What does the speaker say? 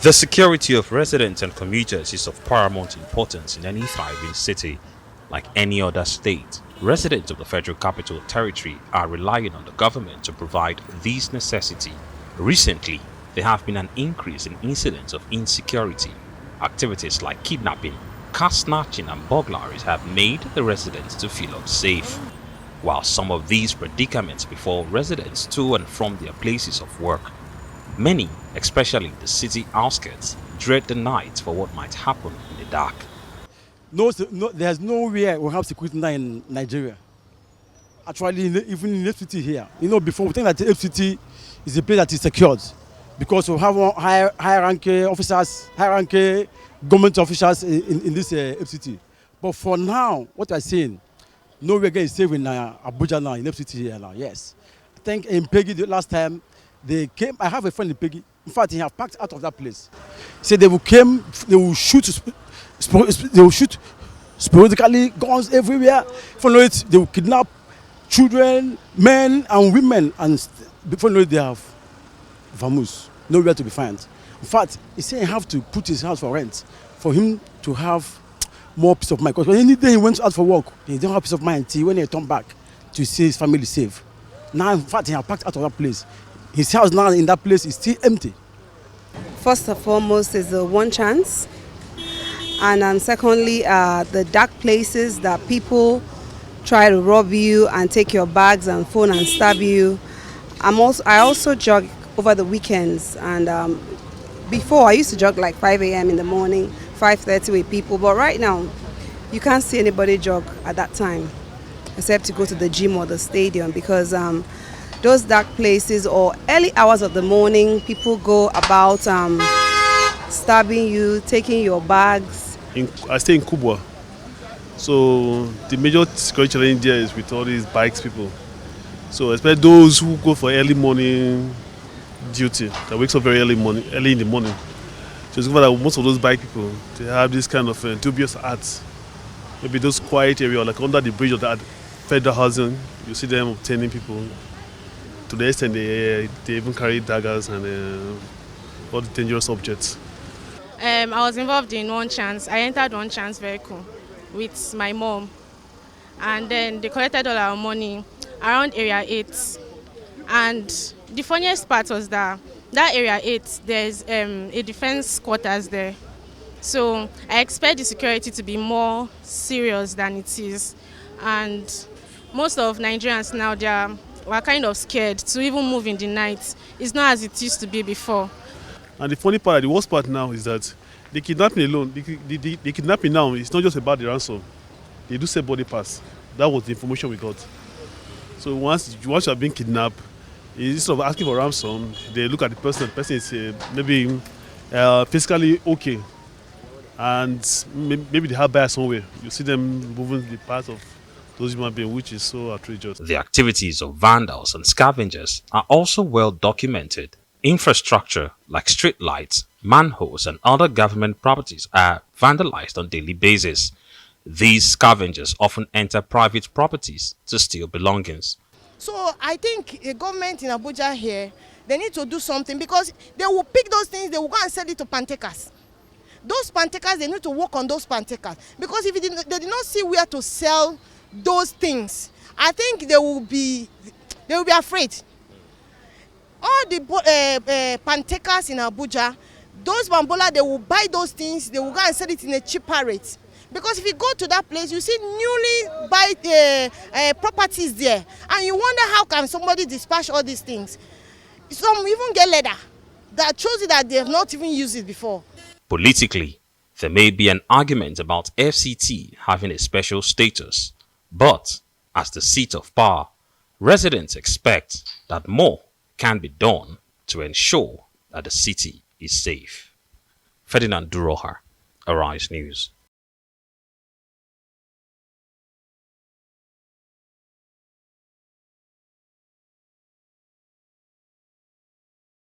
The security of residents and commuters is of paramount importance in any thriving city. Like any other state, residents of the Federal Capital Territory are relying on the government to provide these necessities. Recently, there have been an increase in incidents of insecurity. Activities like kidnapping, car snatching, and burglaries have made the residents to feel unsafe. While some of these predicaments befall residents to and from their places of work, many, especially the city outskirts, dread the night for what might happen in the dark. No, no, there's nowhere we have security now in Nigeria. Actually, even in FCT here, before we think that the FCT is a place that is secured because we have high ranking officers, high ranking government officials in this FCT. But for now, what I'm saying, nowhere is safe in Abuja now, in FCT here now. Yes, I think in Peggy the last time they came. I have a friend in Peggy. In fact, he have packed out of that place. He said they will shoot. They will shoot sporadically, guns everywhere. Before you know it, they will kidnap children, men and women, and before you know it, they have vamoose, nowhere to be found. In fact, he said he have to put his house for rent for him to have more peace of mind. Because any day he went out for work, he didn't have peace of mind until when he turned back to see his family safe. Now, in fact, he has packed out of that place. His house now in that place is still empty. First and foremost is the one chance. And secondly, the dark places that people try to rob you and take your bags and phone and stab you. I also jog over the weekends, and before I used to jog like 5 a.m. in the morning, 5:30 with people, but right now you can't see anybody jog at that time except to go to the gym or the stadium, because those dark places or early hours of the morning, people go about stabbing you, taking your bags. I stay in Kubwa, so the major security challenge there is with all these bikes people. So especially those who go for early morning duty, that wakes up very early in the morning. So it's that most of those bike people, they have this kind of dubious acts. Maybe those quiet areas, like under the bridge of that federal housing, you see them obtaining people. To the extent they even carry daggers and all the dangerous objects. I was involved in One Chance. I entered One Chance vehicle with my mom, and then they collected all our money around Area 8. And the funniest part was that Area 8, there's a defense quarters there. So I expect the security to be more serious than it is. And most of Nigerians now, we're kind of scared to even move in the night. It's not as it used to be before. And the funny part, the worst part now is that the kidnapping alone, the kidnapping now is not just about the ransom. They do say body parts. That was the information we got. So once you have been kidnapped, instead of asking for ransom, they look at the person. The person is maybe physically okay, and maybe they have bias somewhere. You see them removing the parts of those human beings, which is so outrageous. The activities of vandals and scavengers are also well documented. Infrastructure like street lights, manholes, and other government properties are vandalized on a daily basis. These scavengers often enter private properties to steal belongings. So I think the government in Abuja here, they need to do something, because they will pick those things, they will go and sell it to pantakers. Those pantakers, they need to work on those pantakers, because if they did not see where to sell those things, I think they will be afraid. All the pantakers in Abuja, those bambola, they will buy those things, they will go and sell it in a cheaper rate. Because if you go to that place, you see newly buy properties there, and you wonder how can somebody dispatch all these things. Some even get leather that shows you that they have not even used it before. Politically, there may be an argument about FCT having a special status, but as the seat of power, residents expect that more can be done to ensure that the city is safe. Ferdinand Duroha, Arise News.